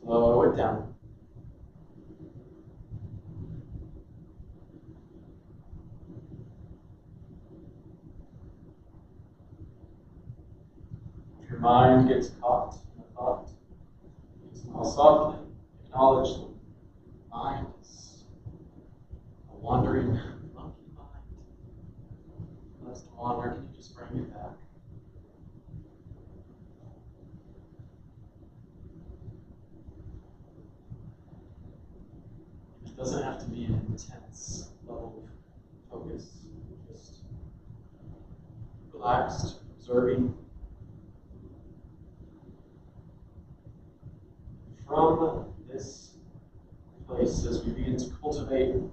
Slow it down. If your mind gets caught in a thought, you smile softly, acknowledge the mind is a wandering monkey mind. Let's wander, can you just bring it back? It doesn't have to be an intense level of focus, just relaxed, observing. From this place, as we begin to cultivate an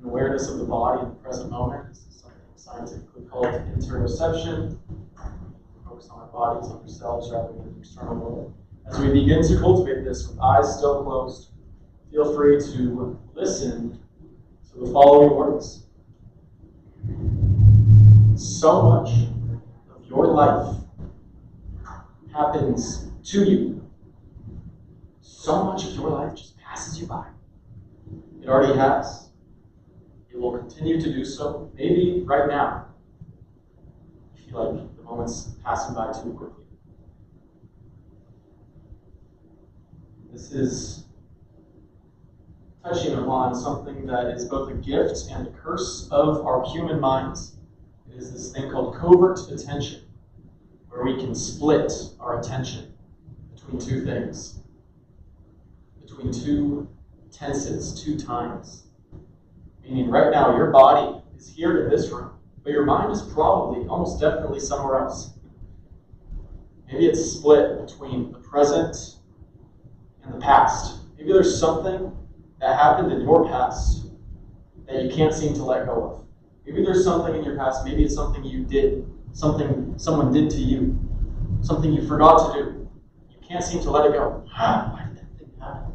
awareness of the body in the present moment, this is something scientifically called interoception. Focus on our bodies, on ourselves, rather than the external world. As we begin to cultivate this with eyes still closed, feel free to listen to the following words. So much of your life happens to you. So much of your life just passes you by. It already has. It will continue to do so. Maybe right now, you feel like the moment's passing by too quickly. This is touching upon something that is both a gift and a curse of our human minds. It is this thing called covert attention, where we can split our attention between two things, between two tenses, two times. Meaning right now, your body is here in this room, but your mind is probably, almost definitely somewhere else. Maybe it's split between the present and the past. Maybe there's something that happened in your past that you can't seem to let go of. Maybe there's something in your past, maybe it's something you did, something someone did to you, something you forgot to do. You can't seem to let it go. Why did that thing happen?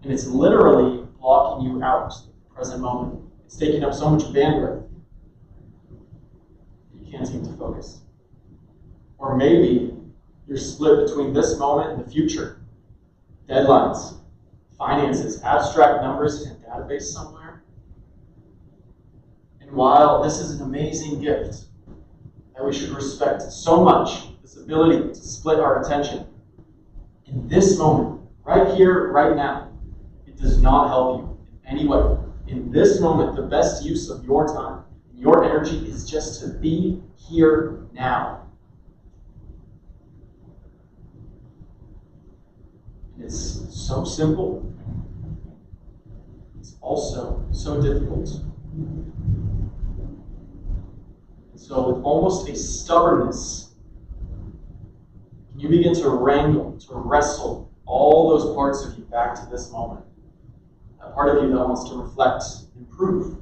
And it's literally blocking you out of the present moment. It's taking up so much bandwidth that you can't seem to focus. Or maybe you're split between this moment and the future. Deadlines, finances, abstract numbers in a database somewhere. And while this is an amazing gift that we should respect so much, this ability to split our attention, in this moment, right here, right now, it does not help you in any way. In this moment, the best use of your time, your energy is just to be here now. It's so simple. It's also so difficult. So with almost a stubbornness, you begin to wrangle, to wrestle all those parts of you back to this moment. That part of you that wants to reflect, improve.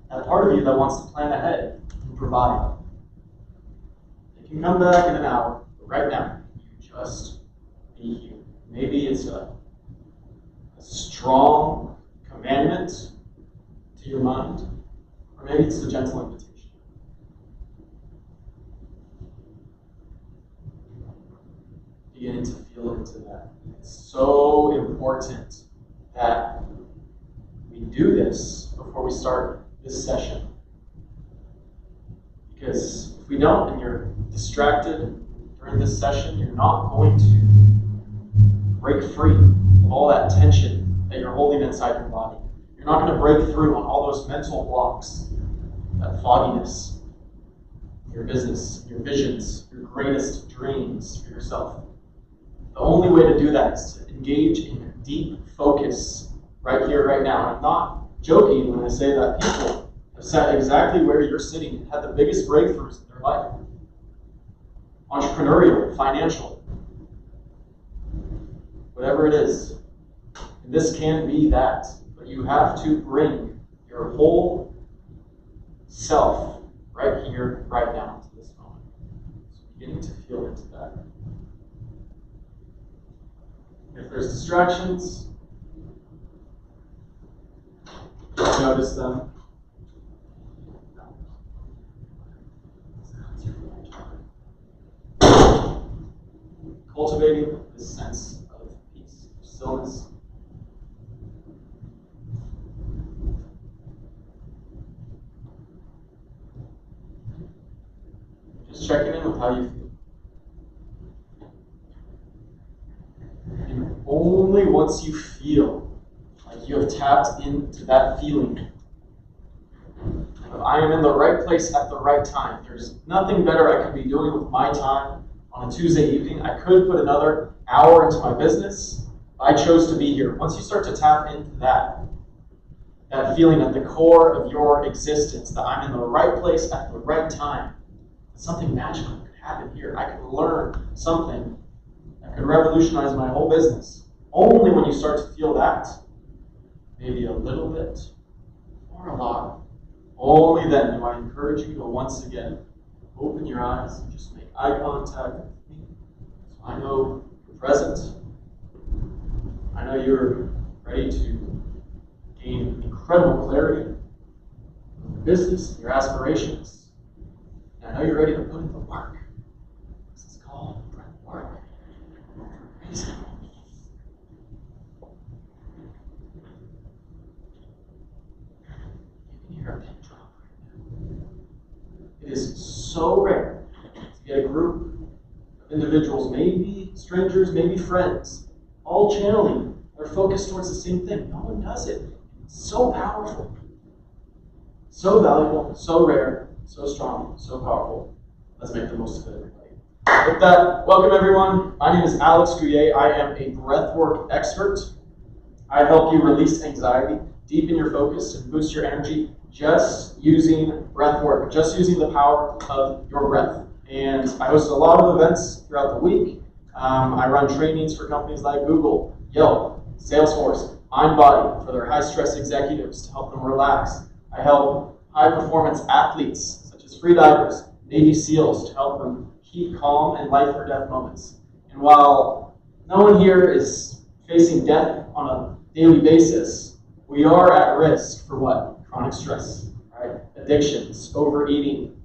That part of you that wants to plan ahead and provide. It can come back in an hour, but right now, you just be here. Maybe it's a strong commandment to your mind, or maybe it's a gentle invitation. Beginning to feel into that. It's so important that we do this before we start this session. Because if we don't and you're distracted during this session, you're not going to break free of all that tension that you're holding inside your body. You're not going to break through on all those mental blocks, that fogginess, your business, your visions, your greatest dreams for yourself. The only way to do that is to engage in deep focus right here, right now. And I'm not joking when I say that people have sat exactly where you're sitting and had the biggest breakthroughs in their life. Entrepreneurial, financial, whatever it is. And this can be that, but you have to bring your whole self right here, right now, to this moment. So beginning to feel into that. If there's distractions, notice them. Cultivating this sense of peace. stillness. Just checking in with how you feel. And only once you feel like you have tapped into that feeling of I am in the right place at the right time. There's nothing better I could be doing with my time on a Tuesday evening. I could put another hour into my business. I chose to be here. Once you start to tap into that feeling at the core of your existence, that I'm in the right place at the right time, something magical could happen here. I could learn something that could revolutionize my whole business. Only when you start to feel that, maybe a little bit or a lot, only then do I encourage you to once again open your eyes and just make eye contact with me. So I know you're present. I know you're ready to gain incredible clarity in your business, your aspirations. And I know you're ready to put in the work. This is called breathwork. Amazing. You can hear a pin drop right now. It is so rare to get a group of individuals, maybe strangers, maybe friends, all channeling their focus towards the same thing. No one does it. It's so powerful, so valuable, so rare, so strong, so powerful. Let's make the most of it, everybody. With that, welcome everyone. My name is Alex Gouillet. I am a breathwork expert. I help you release anxiety, deepen your focus, and boost your energy just using breathwork, just using the power of your breath. And I host a lot of events throughout the week. I run trainings for companies like Google, Yelp, Salesforce, MindBody for their high-stress executives to help them relax. I help high-performance athletes such as freedivers, Navy SEALs to help them keep calm in life or death moments. And while no one here is facing death on a daily basis, we are at risk for what? Chronic stress, right? Addictions, overeating,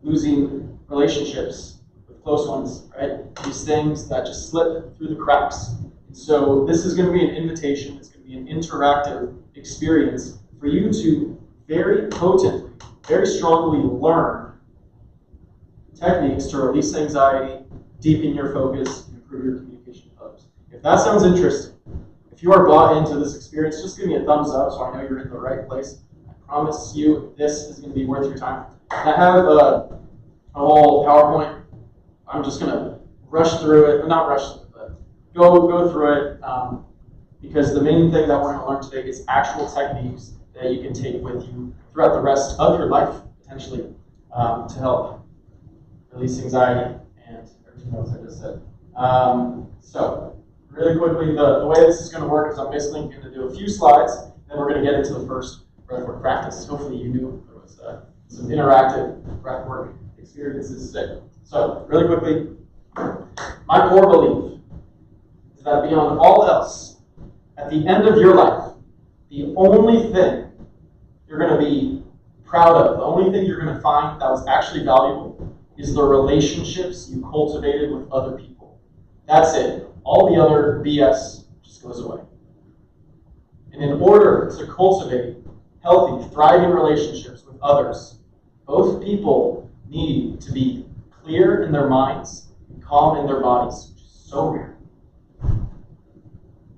losing relationships with close ones, right? These things that just slip through the cracks. And so this is going to be an invitation. It's going to be an interactive experience for you to very potently, very strongly learn techniques to release anxiety, deepen your focus, and improve your communication with others. If that sounds interesting, if you are bought into this experience, just give me a thumbs up so I know you're in the right place. I promise you this is going to be worth your time. And I have a whole PowerPoint. I'm just going to rush through it, but not rush through it, but go through it because the main thing that we're going to learn today is actual techniques that you can take with you throughout the rest of your life, potentially, to help release anxiety and everything else I just said. So, really quickly, the way this is going to work is I'm basically going to do a few slides, then we're going to get into the first breathwork practice. Hopefully you knew there was some interactive breathwork experiences today. So, really quickly, my core belief is that beyond all else, at the end of your life, the only thing you're going to be proud of, the only thing you're going to find that was actually valuable is the relationships you cultivated with other people. That's it. All the other BS just goes away. And in order to cultivate healthy, thriving relationships with others, both people need to be clear in their minds and calm in their bodies, which is so rare.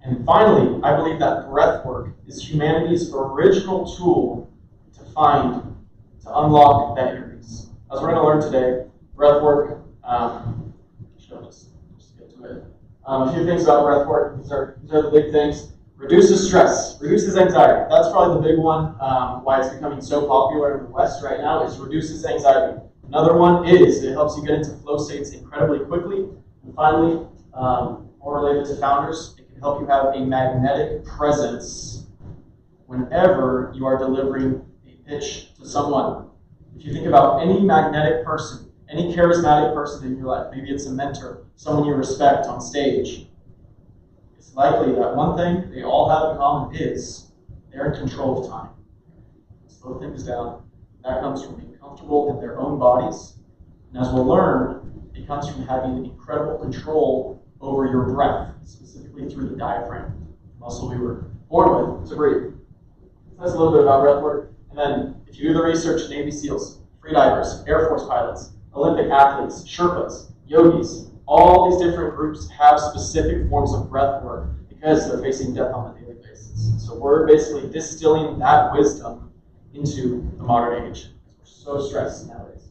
And finally, I believe that breathwork is humanity's original tool to unlock that inner peace. As we're going to learn today, breathwork, should I just get to it? A few things about breathwork. These are the big things. Reduces stress, reduces anxiety. That's probably the big one. Why it's becoming so popular in the West right now is reduces anxiety. Another one is it helps you get into flow states incredibly quickly. And finally, more related to founders, it can help you have a magnetic presence whenever you are delivering a pitch to someone. If you think about any magnetic person, any charismatic person in your life, maybe it's a mentor, someone you respect on stage, it's likely that one thing they all have in common is they're in control of time. Slow things down. That comes from being comfortable in their own bodies. And as we'll learn, it comes from having incredible control over your breath, specifically through the diaphragm, the muscle we were born with to breathe. That's a little bit about breath work. And then if you do the research, Navy SEALs, freedivers, Air Force pilots, Olympic athletes, Sherpas, yogis, all these different groups have specific forms of breath work because they're facing death on a daily basis. So we're basically distilling that wisdom into the modern age. We're so stressed nowadays.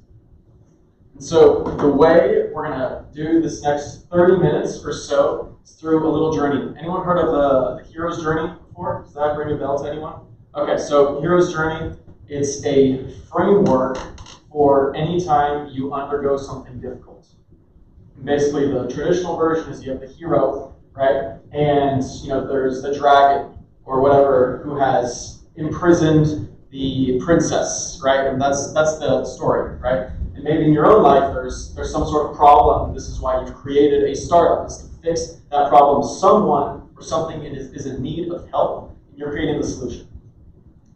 And so the way we're going to do this next 30 minutes or so is through a little journey. Anyone heard of the hero's journey before? Does that ring a bell to anyone? Okay, so hero's journey, it's a framework for any time you undergo something difficult. And basically, the traditional version is you have the hero, right? And there's the dragon or whatever who has imprisoned the princess, right? And that's the story, right? And maybe in your own life, there's some sort of problem, and this is why you've created a startup, is to fix that problem. Someone or something is in need of help, and you're creating the solution.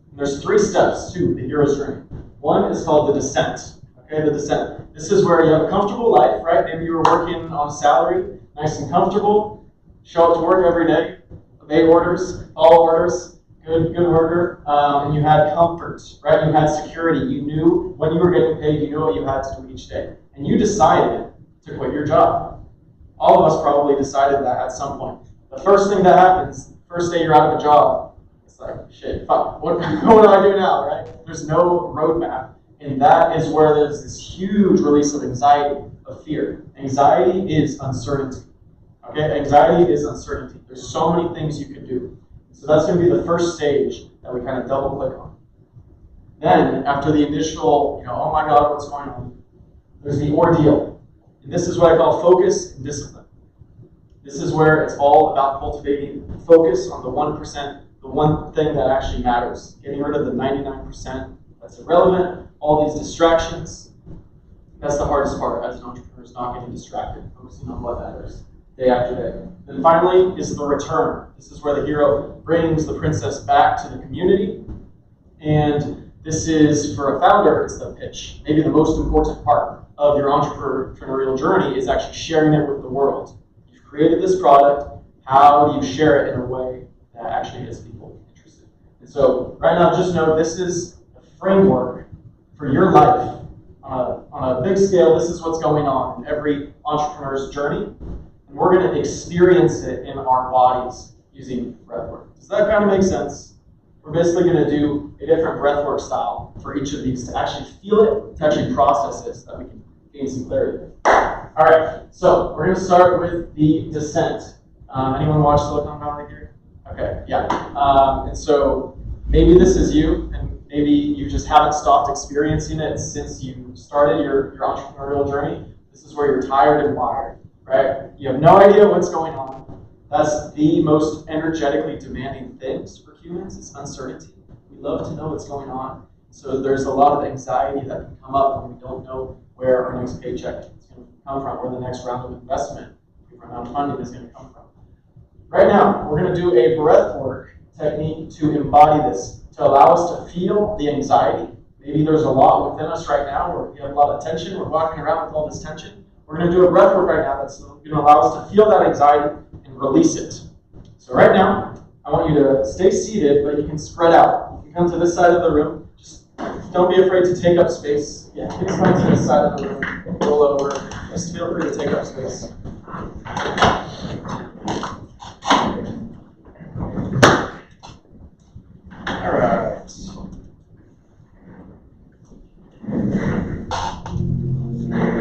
And there's 3 steps to the hero's journey. One is called the descent. Okay, the descent. This is where you have a comfortable life, right? Maybe you were working on a salary, nice and comfortable, show up to work every day, obey orders, follow orders, good worker, and you had comfort, right? You had security. You knew when you were getting paid, you knew what you had to do each day. And you decided to quit your job. All of us probably decided that at some point. The first thing that happens, first day you're out of a job, it's like, shit, fuck, what do I do now, right? There's no roadmap. And that is where there's this huge release of anxiety, of fear. Anxiety is uncertainty. Okay, anxiety is uncertainty. There's so many things you could do. So that's going to be the first stage that we kind of double click on. Then, after the initial, oh my God, what's going on? There's the ordeal. And this is what I call focus and discipline. This is where it's all about cultivating focus on the 1%, the one thing that actually matters. Getting rid of the 99% that's irrelevant, all these distractions. That's the hardest part as an entrepreneur, is not getting distracted, focusing on what matters day after day. Then finally is the return. This is where the hero brings the princess back to the community. And this is, for a founder, it's the pitch. Maybe the most important part of your entrepreneurial journey is actually sharing it with the world. You've created this product. How do you share it in a way that actually gets people interested? And so right now, just know this is a framework for your life. On a big scale, this is what's going on in every entrepreneur's journey. And we're going to experience it in our bodies using breathwork. Does that kind of make sense? We're basically going to do a different breathwork style for each of these to actually feel it, to actually process it, so that we can gain some clarity. All right, so we're going to start with the descent. Anyone watch Silicon Valley here? Okay, yeah. And so maybe this is you, and maybe you just haven't stopped experiencing it since you started your entrepreneurial journey. This is where you're tired and wired, right? You have no idea what's going on. That's the most energetically demanding things for humans, is uncertainty. We love to know what's going on. So there's a lot of anxiety that can come up when we don't know where our next paycheck is going to come from, where the next round of investment, if we run out of funding, is going to come from. Right now, we're going to do a breathwork technique to embody this, to allow us to feel the anxiety. Maybe there's a lot within us right now where we have a lot of tension. We're walking around with all this tension. We're going to do a breathwork right now that's going to allow us to feel that anxiety and release it. So right now, I want you to stay seated, but you can spread out. You can come to this side of the room. Just don't be afraid to take up space. Yeah, you can come to this side of the room, roll over. Just feel free to take up space. All right.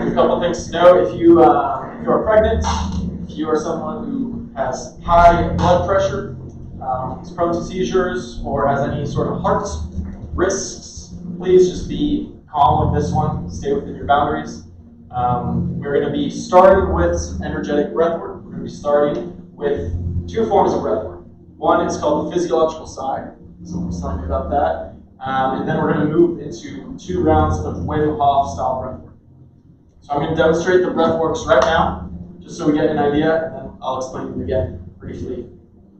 A couple things to know: if you are pregnant, if you are someone who has high blood pressure, is prone to seizures, or has any sort of heart risks, please just be calm with this one. Stay within your boundaries. We're going to be starting with some energetic breath work. We're going to be starting with 2 forms of breath work. One is called the physiological side. So we'll tell you about that. And then we're going to move into 2 rounds of Wim Hof style breath work. So I'm going to demonstrate the breath works right now, just so we get an idea, and then I'll explain them again briefly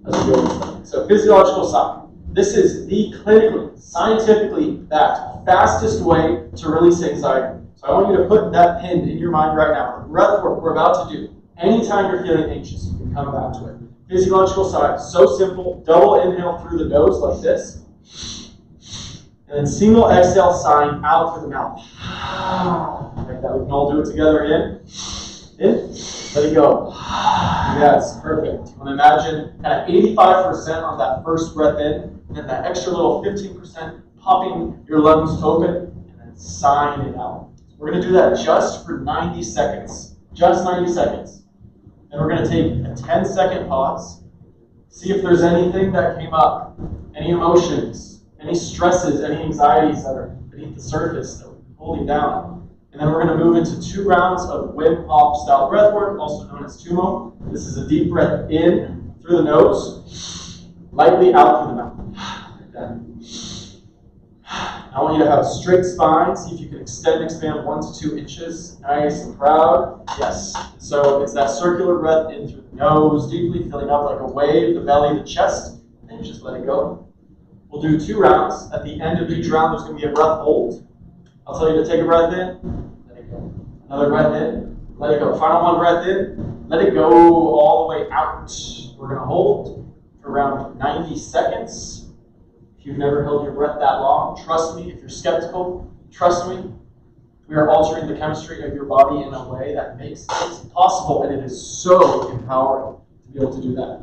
as we go. So physiological side. This is the clinically, scientifically backed, fastest way to release anxiety. So I want you to put that pin in your mind right now. The breath work we're about to do, Anytime you're feeling anxious, you can come back to it. Physiological side, so simple. Double inhale through the nose like this. And then single exhale, sighing out through the mouth. Like that. We can all do it together. In, let it go. Yes, perfect. You want to imagine kind of 85% on that first breath in, and then that extra little 15% popping your lungs open, and then sighing it out. So we're going to do that just for 90 seconds. Just 90 seconds. And we're going to take a 10-second pause. See if there's anything that came up, any emotions, any stresses, any anxieties that are beneath the surface that we're holding down. And then we're going to move into 2 rounds of Wim Hof style breathwork, also known as Tumo. This is a deep breath in through the nose, lightly out through the mouth. Like that. I want you to have a straight spine. See if you can extend, expand 1 to 2 inches. Nice and proud. Yes. So it's that circular breath in through the nose, deeply filling up like a wave, the belly, the chest. And then you just let it go. We'll do 2 rounds. At the end of each round, there's going to be a breath hold. I'll tell you to take a breath in, let it go. Another breath in, let it go. Final 1 breath in, let it go all the way out. We're going to hold for around 90 seconds. If you've never held your breath that long, trust me. If you're skeptical, trust me. We are altering the chemistry of your body in a way that makes it possible, and it is so empowering to be able to do that.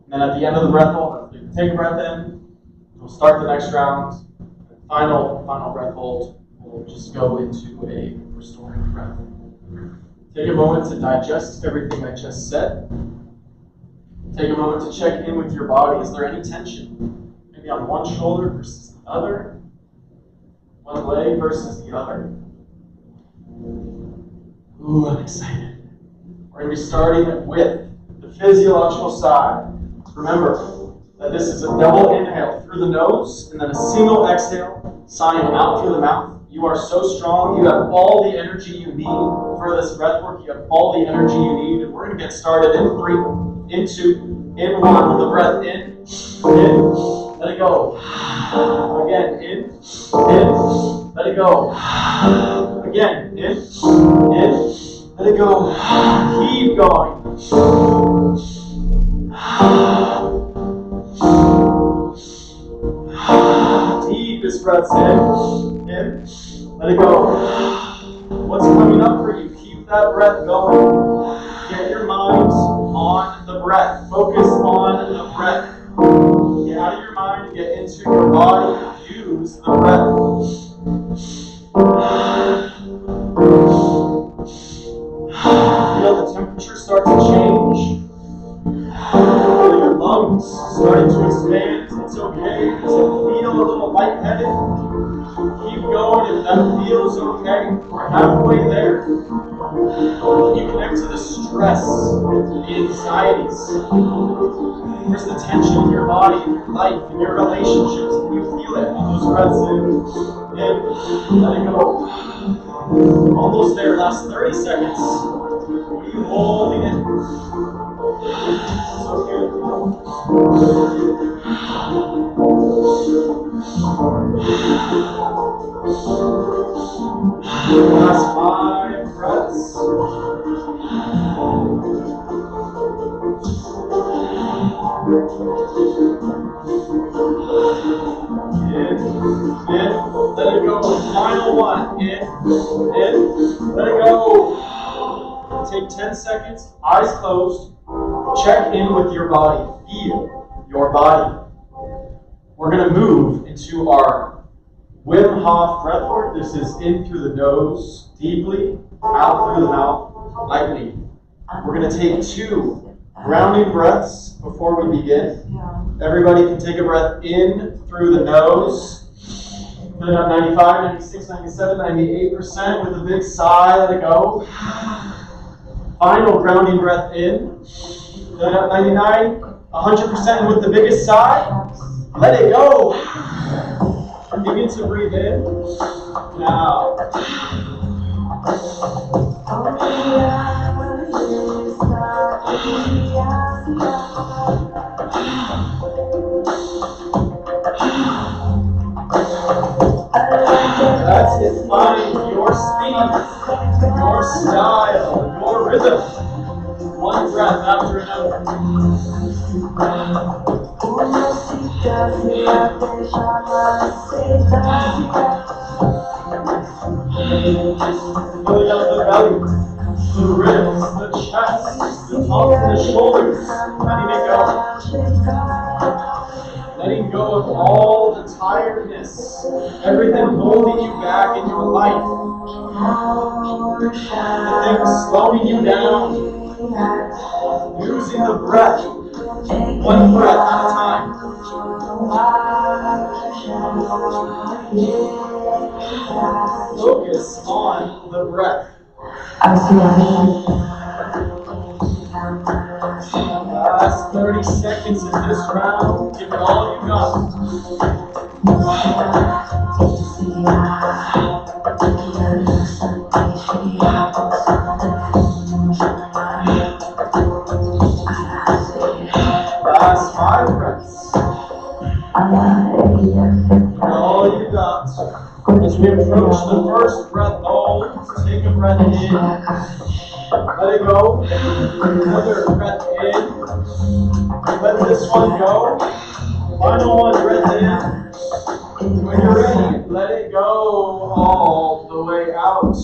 And then at the end of the breath hold, take a breath in. We'll start the next round. Final breath hold. We'll just go into a restoring breath. Take a moment to digest everything I just said. Take a moment to check in with your body. Is there any tension? Maybe on one shoulder versus the other. One leg versus the other. Ooh, I'm excited. We're going to be starting with the physiological side. Remember that this is a double inhale through the nose and then a single exhale, sighing out through the mouth. You are so strong. You have all the energy you need for this breath work. You have all the energy you need. And we're going to get started in 3, in 2, in 1. With the breath in, let it go. Again, in, let it go. Again, in, let it go. Keep going. Deepest breaths in, let it go. What's coming up for you? Keep that breath going. Get your mind on the breath. Focus on the breath. Get out of your mind and get into your body. Use the breath. Feel the temperature start to change. Feel your lungs starting to expand. It's okay to feel a little lightheaded. Keep going if that feels okay. We're halfway there. Can you connect to the stress, the anxieties? Where's the tension in your body, in your life, in your relationships? Can you feel it? All those breaths in, let it go. Almost there. Last 30 seconds. What are you holding in? It's okay. Last 5 breaths. In, let it go. Final 1. In, let it go. Take 10 seconds, eyes closed. Check in with your body. Feel your body. We're going to move into our Wim Hof breathwork. This is in through the nose, deeply, out through the mouth, lightly. We're going to take 2 grounding breaths before we begin. Everybody can take a breath in through the nose. Put it up 95, 96, 97, 98% with a big sigh. Let it go. Final grounding breath in. Put it up 99, 100% with the biggest sigh. Let it go. Begin to breathe in. Now. That's it. Find your speed, your style, your rhythm. One breath after another. Filling up the belly, the ribs, the chest, the top and the shoulders. Letting it go. Letting go of all the tiredness, everything holding you back in your life, the things slowing you down, using the breath, one breath at a time. Focus on the breath. Last 30 seconds in this round. Give it all you got. Last 5 breaths. Give it all you got. As we approach the first breath hold, take a breath in. Let it go. Another breath in. Let this one go. Final one breath in. When you're ready, let it go all the way out.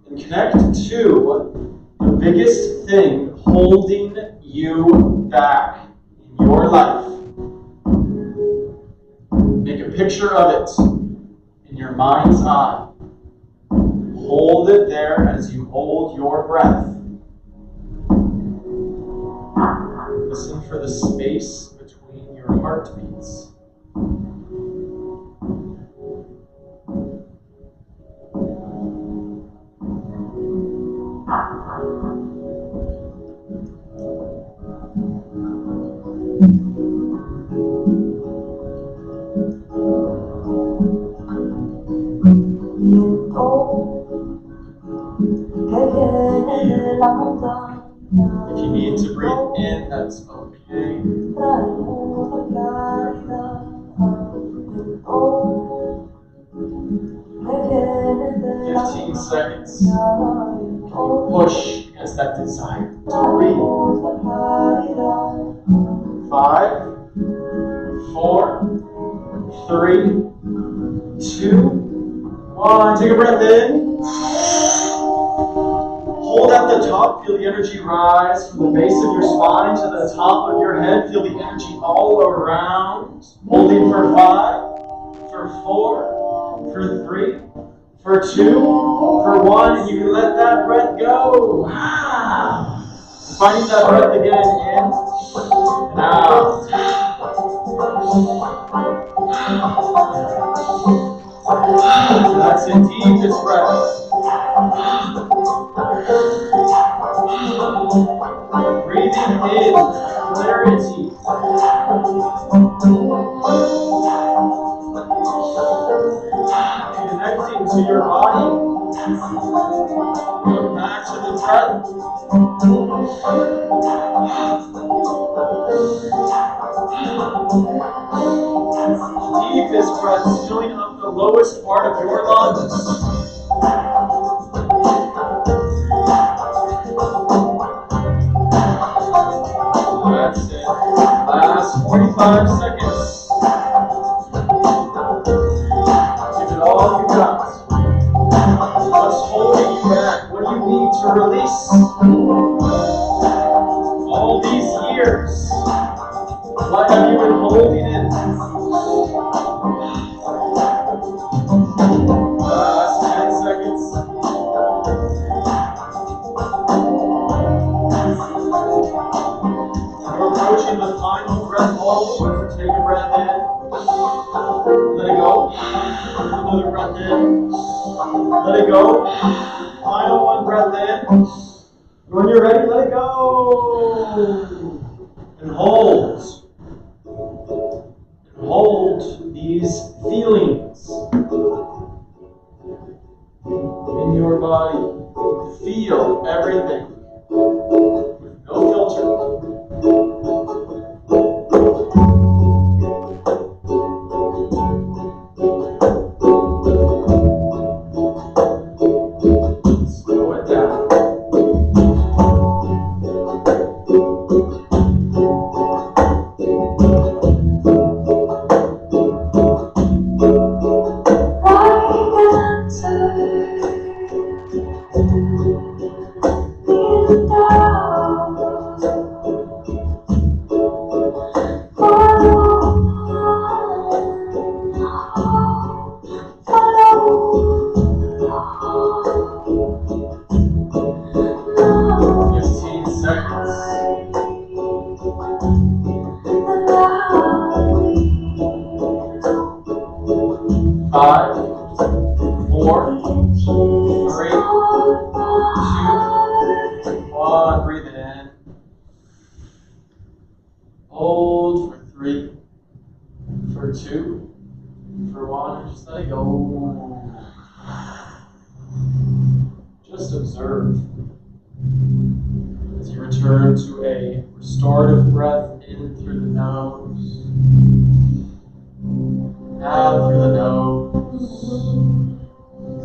And connect to the biggest thing holding you back in your life. Make a picture of it in your mind's eye. Hold it there as you hold your breath. Listen for the space between your heartbeats. If you need to breathe in, that's okay. 15 seconds. Push against that desire to breathe. 5, 4, 3, 2, 1. Take a breath in. Hold at the top, feel the energy rise from the base of your spine to the top of your head. Feel the energy all around. Holding for 5, for 4, for 3, for 2, for 1. And you can let that breath go. Finding that breath again, in and out. That's it, deepest breath. Breathing in clarity. Connecting to your body. Go back to the breath. Deepest breath, filling up the lowest part of your lungs. That's it. Last 45 seconds. Give it all you got. What's holding you back? What do you need to release? All these years, what have you been holding in? Last 10 seconds. We're approaching the final breath hold. Take a breath in. Let it go. Another breath in. Let it go. Final one breath in. When you're ready, let it go. And hold. And hold these feelings in your body. Feel everything with no filter. Slow it down. seconds. 5, 4, 3, 2, 1. Breathe in. Hold for 3, for 2, for 1, and just let it go. Just observe as you return to a restorative breath in through the nose, out through the nose.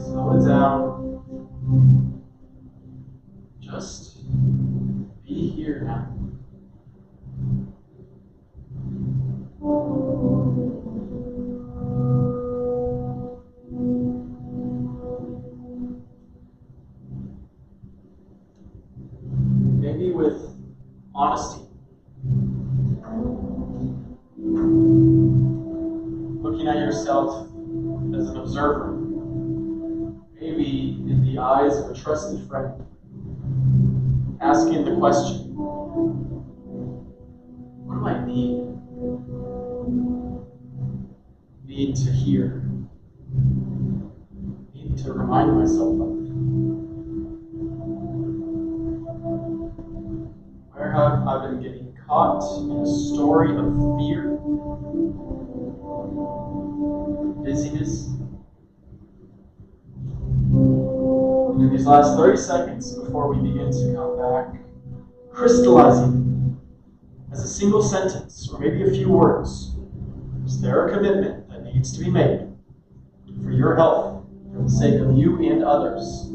Slow it down. Just be here now. Maybe with honesty. Looking at yourself as an observer. Maybe in the eyes of a trusted friend. Asking the question, what do I need? Need to hear. Need to remind myself of. Where have I been getting caught in a story of fear, busyness? And in these last 30 seconds before we begin to come back, crystallizing as a single sentence or maybe a few words, is there a commitment that needs to be made for your health, for the sake of you and others?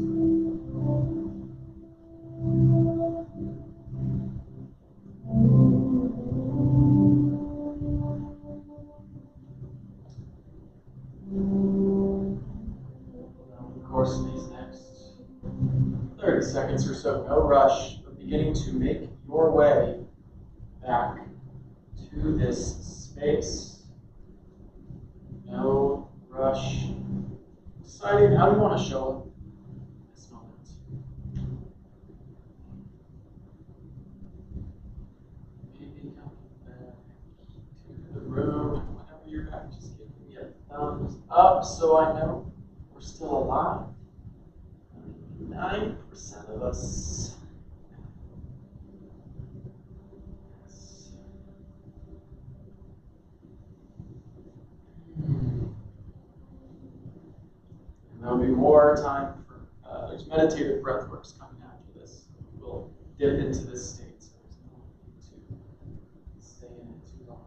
Of course, in these next 30 seconds or so, no rush, but beginning to make your way back to this space. No rush. Deciding how you want to show up this moment. Maybe coming back to the room. Whenever you're back, just give me a thumbs up so I know we're still alive. 9% of us. Yes. And there'll be more time for, there's meditative breathworks coming after this. We'll dip into this state, so there's no need to stay in it too long.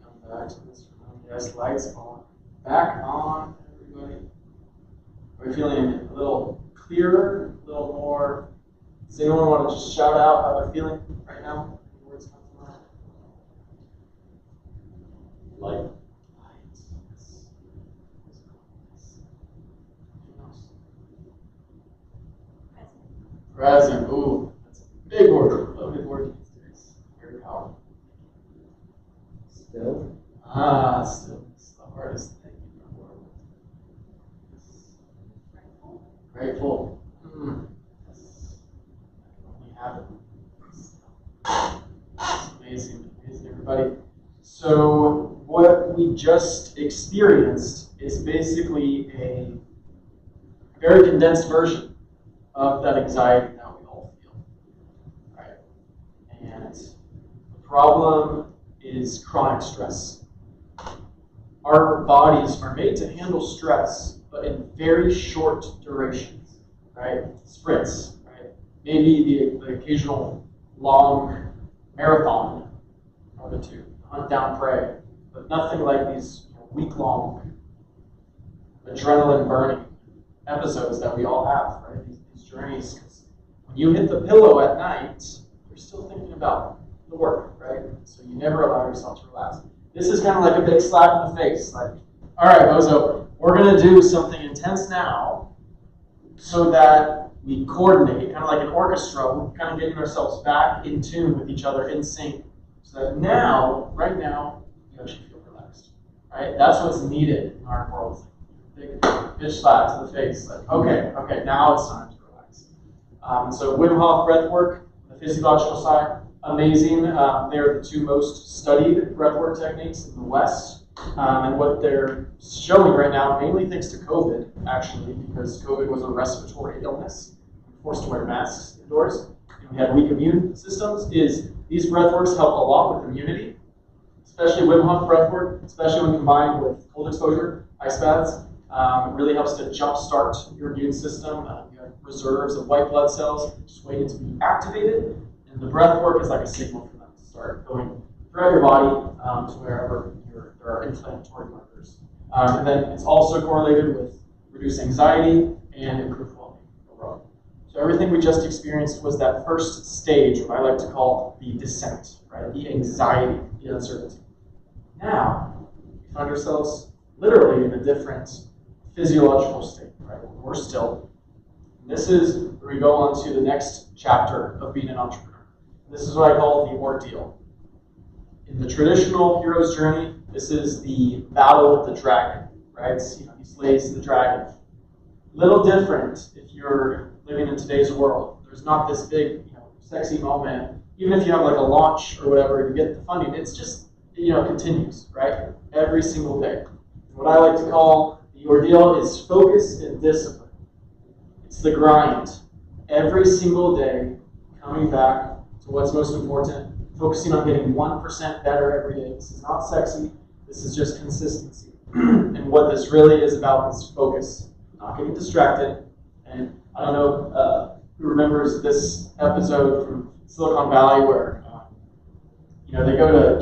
Come back to this room. Yes, lights on. Back on, everybody. Are we feeling a little clearer, a little more? Does anyone want to just shout out how they're feeling right now? Any words come to mind? Light. Yes. Anything else? Present. Ooh, that's a big word. A big word these days. Very powerful. Still. Still. It's the hardest thing in the world. Grateful. Yes. I can only have it. It's amazing, everybody. So what we just experienced is basically a very condensed version of that anxiety that we all feel. Right? And the problem is chronic stress. Our bodies are made to handle stress, but in very short durations, right? Sprints, right? Maybe the occasional long marathon or the two, hunt down prey, but nothing like these week-long adrenaline burning episodes that we all have, right? These journeys. 'Cause when you hit the pillow at night, you're still thinking about the work, right? So you never allow yourself to relax. This is kind of like a big slap in the face, like, all right, Bozo, we're going to do something intense now so that we coordinate, kind of like an orchestra. We're kind of getting ourselves back in tune with each other, in sync, so that now, right now, you actually feel relaxed, right? That's what's needed in our world. Big bitch slap to the face, like, okay, now it's time to relax. So Wim Hof breathwork, the physiological side, amazing. They're the two most studied breathwork techniques in the West. And what they're showing right now, mainly thanks to COVID, actually, because COVID was a respiratory illness, forced to wear masks indoors, and we had weak immune systems, is these breathworks help a lot with immunity, especially Wim Hof breathwork, especially when combined with cold exposure, ice baths. It really helps to jumpstart your immune system. You have reserves of white blood cells just waiting to be activated, and the breathwork is like a signal for them to start going throughout your body to wherever there are inflammatory markers. And then it's also correlated with reduced anxiety and improved well-being overall. So everything we just experienced was that first stage, what I like to call the descent, right? The anxiety, the uncertainty. Now, we find ourselves literally in a different physiological state, right? We're still. This is where we go on to the next chapter of being an entrepreneur. This is what I call the ordeal. In the traditional hero's journey, this is the battle with the dragon, right? He slays the dragon. Little different if you're living in today's world. There's not this big, sexy moment. Even if you have like a launch or whatever, you get the funding. It's just, continues, right? Every single day. What I like to call the ordeal is focus and discipline. It's the grind. Every single day, coming back to what's most important, focusing on getting 1% better every day. This is not sexy. This is just consistency. And what this really is about is focus, not getting distracted. And I don't know who remembers this episode from Silicon Valley where, they go to